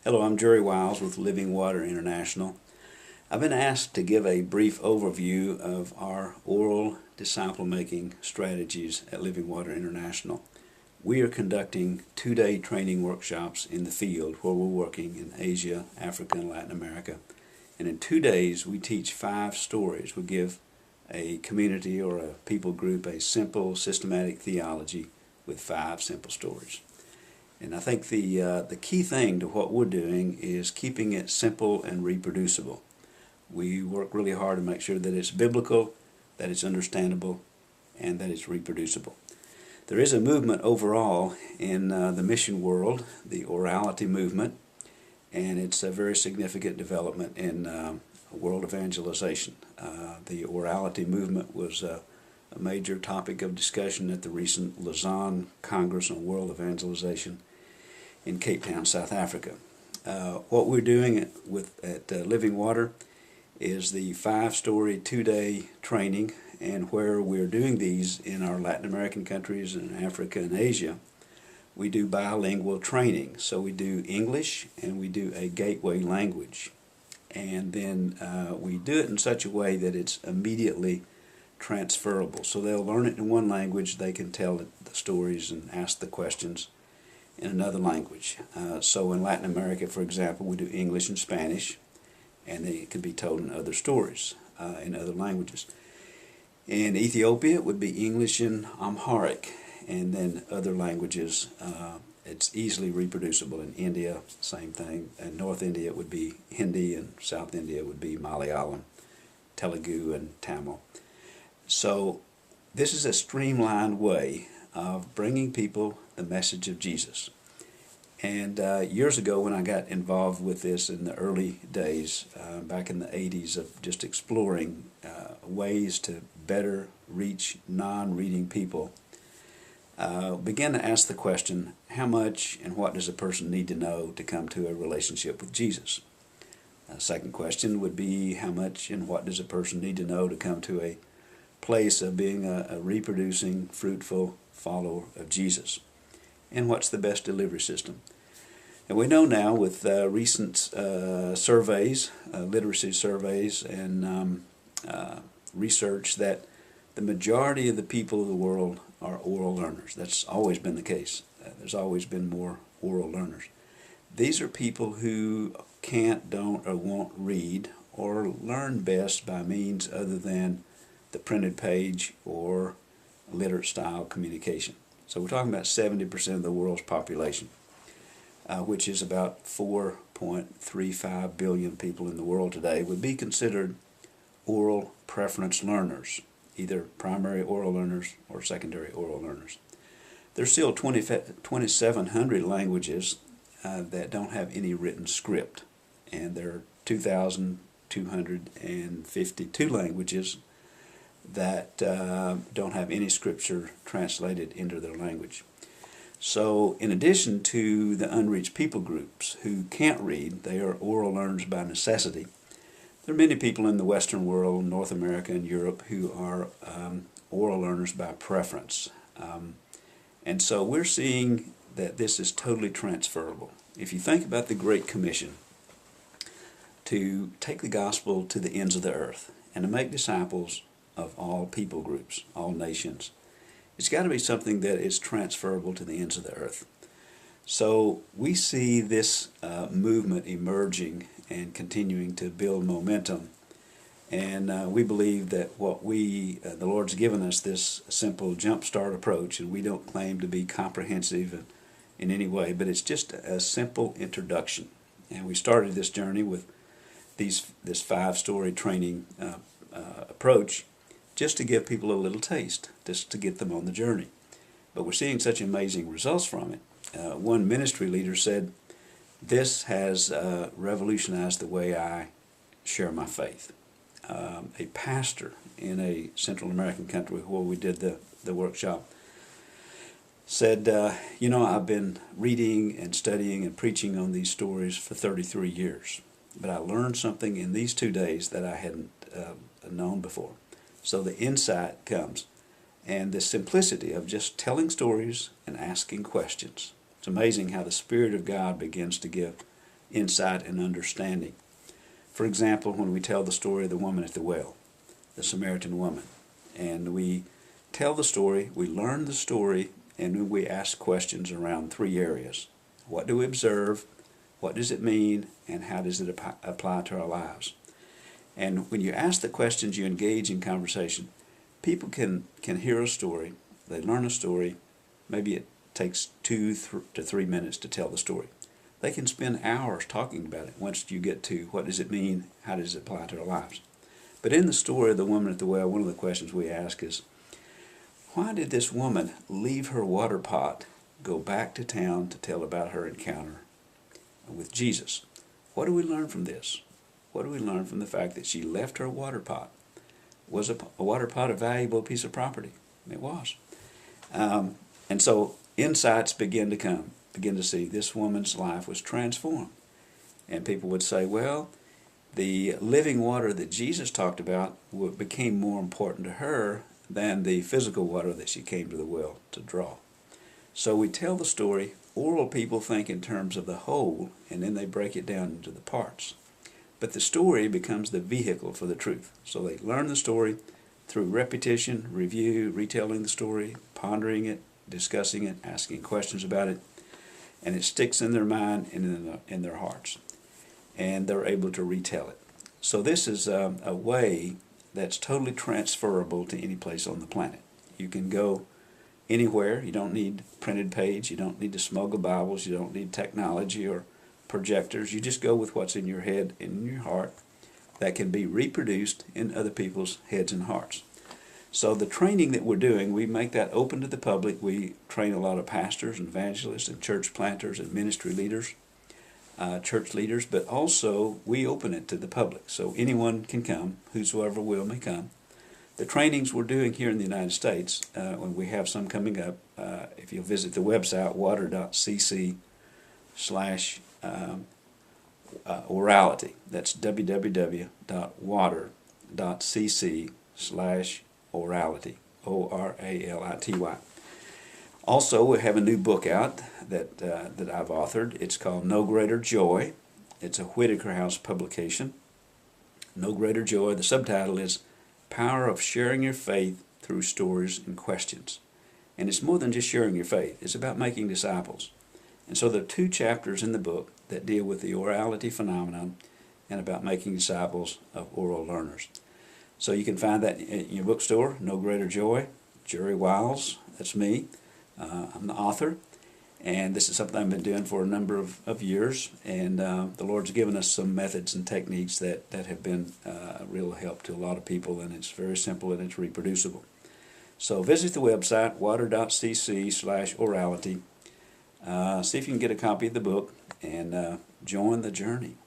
Hello, I'm Jerry Wiles with Living Water International. I've been asked to give a brief overview of our oral disciple-making strategies at Living Water International. We are conducting two-day training workshops in the field where we're working in Asia, Africa, and Latin America. And in 2 days, we teach 5 stories. We give a community or a people group a simple, systematic theology with 5 simple stories. And I think the key thing to what we're doing is keeping it simple and reproducible. We work really hard to make sure that it's biblical, that it's understandable, and that it's reproducible. There is a movement overall in the mission world, the orality movement, and it's a very significant development in world evangelization. The orality movement was a major topic of discussion at the recent Lausanne Congress on World Evangelization in Cape Town, South Africa. What we're doing at Living Water is the 5-story 2-day training, and where we're doing these in our Latin American countries and Africa and Asia, we do bilingual training. So we do English and we do a gateway language. And then we do it in such a way that it's immediately transferable. So they'll learn it in one language, they can tell the stories and ask the questions in another language. So in Latin America, for example, we do English and Spanish, and they can be told in other stories in other languages. In Ethiopia, it would be English and Amharic, and then other languages. It's easily reproducible. In India, same thing. In North India, it would be Hindi, and South India would be Malayalam, Telugu, and Tamil. So this is a streamlined way of bringing people the message of Jesus. And years ago, when I got involved with this in the early days, back in the 80s, of just exploring ways to better reach non-reading people, began to ask the question, how much and what does a person need to know to come to a relationship with Jesus? Second question would be, how much and what does a person need to know to come to a place of being a reproducing, fruitful follower of Jesus? And what's the best delivery system? And we know now with recent surveys, literacy surveys, and research that the majority of the people of the world are oral learners. That's always been the case. There's always been more oral learners. These are people who can't, don't, or won't read or learn best by means other than the printed page or literate style communication. So we're talking about 70% of the world's population, which is about 4.35 billion people in the world today, would be considered oral preference learners, either primary oral learners or secondary oral learners. There's still 2,700 languages that don't have any written script, and there are 2,252 languages that don't have any scripture translated into their language. So in addition to the unreached people groups who can't read, they are oral learners by necessity, there are many people in the Western world, North America and Europe, who are oral learners by preference. And so we're seeing that this is totally transferable. If you think about the Great Commission, to take the gospel to the ends of the earth and to make disciples of all people groups, all nations, it's got to be something that is transferable to the ends of the earth. So we see this movement emerging and continuing to build momentum, and we believe that what the Lord's given us, this simple jumpstart approach, and we don't claim to be comprehensive in any way, but it's just a simple introduction. And we started this journey with this 5-story training approach, just to give people a little taste, just to get them on the journey. But we're seeing such amazing results from it. One ministry leader said, "This has revolutionized the way I share my faith." A pastor in a Central American country where we did the workshop said, I've been reading and studying and preaching on these stories for 33 years, but I learned something in these 2 days that I hadn't known before. So the insight comes, and the simplicity of just telling stories and asking questions. It's amazing how the Spirit of God begins to give insight and understanding. For example, when we tell the story of the woman at the well, the Samaritan woman, and we tell the story, we learn the story, and we ask questions around three areas. What do we observe? What does it mean? And how does it apply to our lives? And when you ask the questions, you engage in conversation. People can hear a story, they learn a story, maybe it takes 2 to 3 minutes to tell the story. They can spend hours talking about it once you get to what does it mean, how does it apply to our lives. But in the story of the woman at the well, one of the questions we ask is, why did this woman leave her water pot, go back to town to tell about her encounter with Jesus? What do we learn from this? What do we learn from the fact that she left her water pot? Was a water pot a valuable piece of property? It was. And so insights begin to come, begin to see this woman's life was transformed. And people would say, well, the living water that Jesus talked about became more important to her than the physical water that she came to the well to draw. So we tell the story. Oral people think in terms of the whole, and then they break it down into the parts. But the story becomes the vehicle for the truth. So they learn the story through repetition, review, retelling the story, pondering it, discussing it, asking questions about it, and it sticks in their mind and in their hearts. And they're able to retell it. So this is a way that's totally transferable to any place on the planet. You can go anywhere. You don't need printed page. You don't need to smuggle Bibles. You don't need technology or projectors. You just go with what's in your head and in your heart that can be reproduced in other people's heads and hearts. So the training that we're doing, we make that open to the public. We train a lot of pastors and evangelists and church planters and ministry leaders, church leaders, but also we open it to the public. So anyone can come, whosoever will may come. The trainings we're doing here in the United States, when we have some coming up, if you'll visit the website water.cc/orality, that's www.water.cc/orality, ORALITY. Also, we have a new book out that I've authored. It's called No Greater Joy. It's a Whitaker House publication. No Greater Joy. The subtitle is Power of Sharing Your Faith Through Stories and Questions. And it's more than just sharing your faith. It's about making disciples. And so there are 2 chapters in the book that deal with the orality phenomenon and about making disciples of oral learners. So you can find that in your bookstore, No Greater Joy. Jerry Wiles, that's me. I'm the author. And this is something I've been doing for a number of years. And the Lord's given us some methods and techniques that have been a real help to a lot of people. And it's very simple and it's reproducible. So visit the website, water.cc/orality. See if you can get a copy of the book and join the journey.